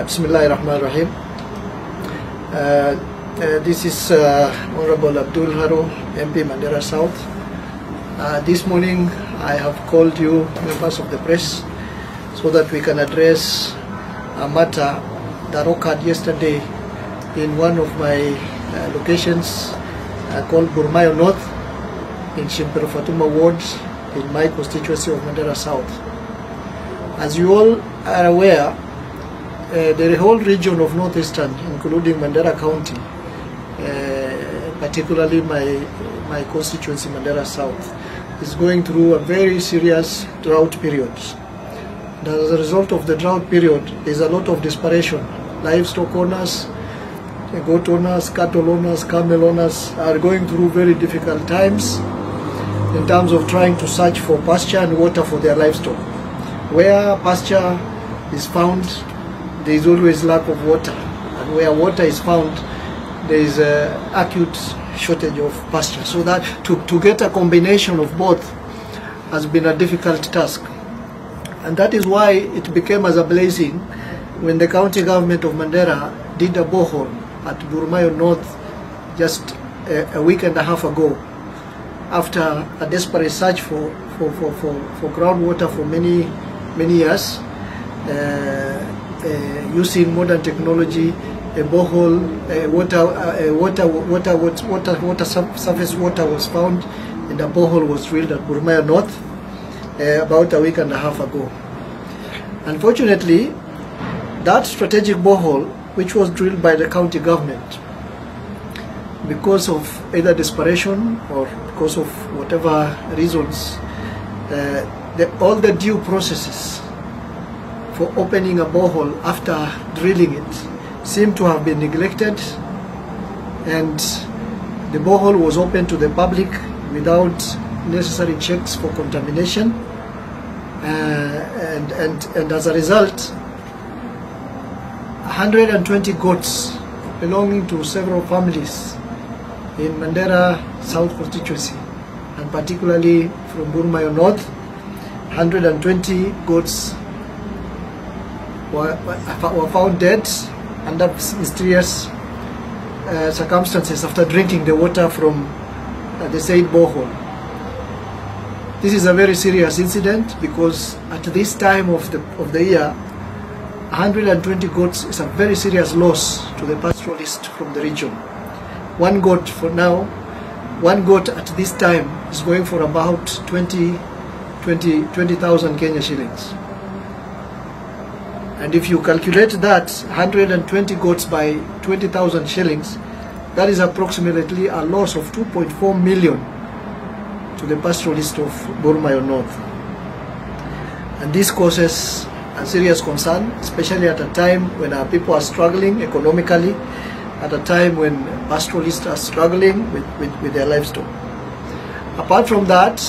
Bismillahirrahmanirrahim. This is Honorable Abdul Haro, MP Mandera South. This morning I have called you, members of the press, so that we can address a matter that occurred yesterday in one of my locations called Burmayo North in Shimpero Fatuma Ward in my constituency of Mandera South. As you all are aware, the whole region of northeastern, including Mandera County, particularly my constituency, Mandera South, is going through a very serious drought period. And as a result of the drought period, there's a lot of desperation. Livestock owners, goat owners, cattle owners, camel owners are going through very difficult times in terms of trying to search for pasture and water for their livestock. Where pasture is found, there is always lack of water, and where water is found, there is an acute shortage of pasture. So that to get a combination of both has been a difficult task, and that is why it became as a blessing when the county government of Mandera did a borehole at Burmayo North just a week and a half ago, after a desperate search for groundwater for many years. Using modern technology, a borehole, surface water was found, and a borehole was drilled at Burmayo North about a week and a half ago. Unfortunately, that strategic borehole, which was drilled by the county government, because of either desperation or because of whatever reasons, all the due processes for opening a borehole after drilling it seemed to have been neglected, and the borehole was opened to the public without necessary checks for contamination, and as a result, 120 goats belonging to several families in Mandera South constituency, and particularly from Burmayo North, 120 goats were found dead under mysterious circumstances after drinking the water from the said borehole. This is a very serious incident, because at this time of the year, 120 goats is a very serious loss to the pastoralist from the region. One goat at this time is going for about 20,000 Kenya shillings. And if you calculate that 120 goats by 20,000 shillings, that is approximately a loss of 2.4 million to the pastoralist of Burmayo North. And this causes a serious concern, especially at a time when our people are struggling economically, at a time when pastoralists are struggling with their livestock. Apart from that,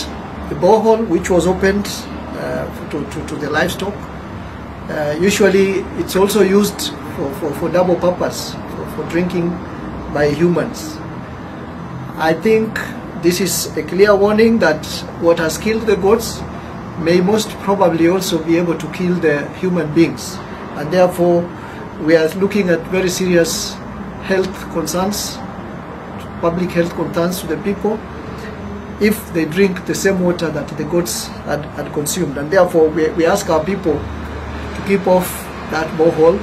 the borehole which was opened to the livestock, usually it's also used for double purpose, for drinking by humans. I think this is a clear warning that what has killed the goats may most probably also be able to kill the human beings, and therefore we are looking at very serious health concerns, public health concerns to the people, if they drink the same water that the goats had consumed. And therefore we ask our people to keep off that borehole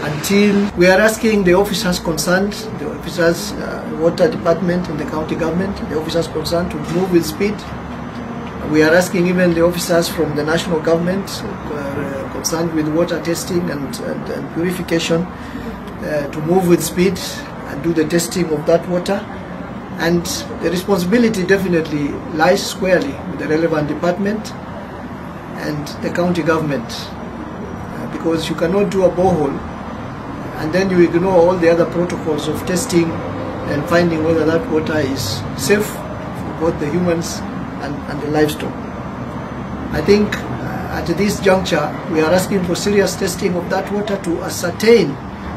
until we are asking the officers concerned, the officers, water department in the county government, the officers concerned to move with speed. We are asking even the officers from the national government concerned with water testing and purification to move with speed and do the testing of that water. And the responsibility definitely lies squarely with the relevant department and the county government, because you cannot do a borehole and then you ignore all the other protocols of testing and finding whether that water is safe for both the humans and the livestock. I think at this juncture we are asking for serious testing of that water to ascertain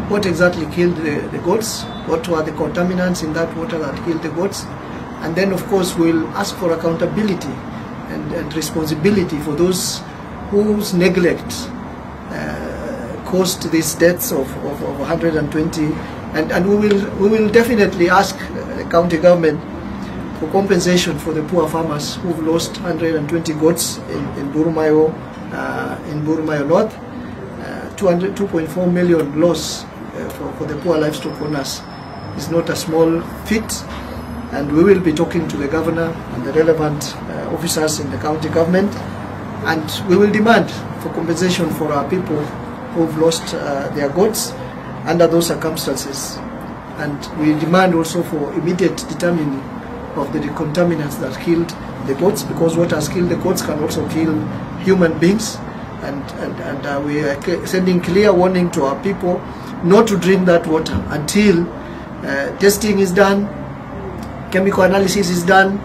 what exactly killed the goats, what were the contaminants in that water that killed the goats, and then of course we'll ask for accountability and responsibility for those whose neglect caused these deaths of 120, and we will definitely ask the county government for compensation for the poor farmers who've lost 120 goats in Burumayo North. 2.4 million loss for the poor livestock owners is not a small feat, and we will be talking to the governor and the relevant officers in the county government, and we will demand for compensation for our people who've lost their goats under those circumstances, and we demand also for immediate determining of the contaminants that killed the goats, because what has killed the goats can also kill human beings, and we are sending clear warning to our people not to drink that water until testing is done, chemical analysis is done,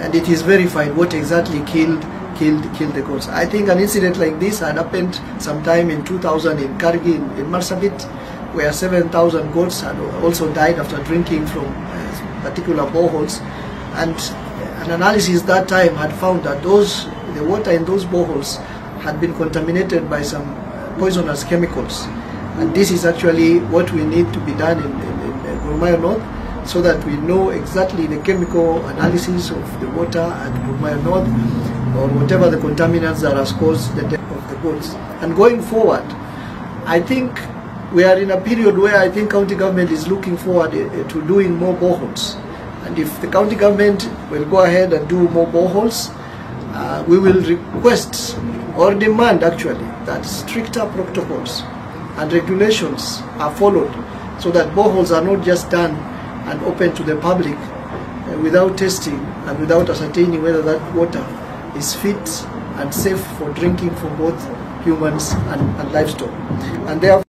and it is verified what exactly killed the goats. I think an incident like this had happened sometime in 2000 in Kargi in Marsabit, where 7,000 goats had also died after drinking from particular boreholes, and an analysis that time had found that the water in those boreholes had been contaminated by some poisonous chemicals, and this is actually what we need to be done in Burumayo North, so that we know exactly the chemical analysis of the water at Burumayo North, or whatever the contaminants that has caused the death of the goats. And going forward, I think we are in a period where I think county government is looking forward to doing more boreholes, and if the county government will go ahead and do more boreholes, we will request or demand actually that stricter protocols and regulations are followed, so that boreholes are not just done and open to the public without testing and without ascertaining whether that water is fit and safe for drinking for both humans and livestock. And therefore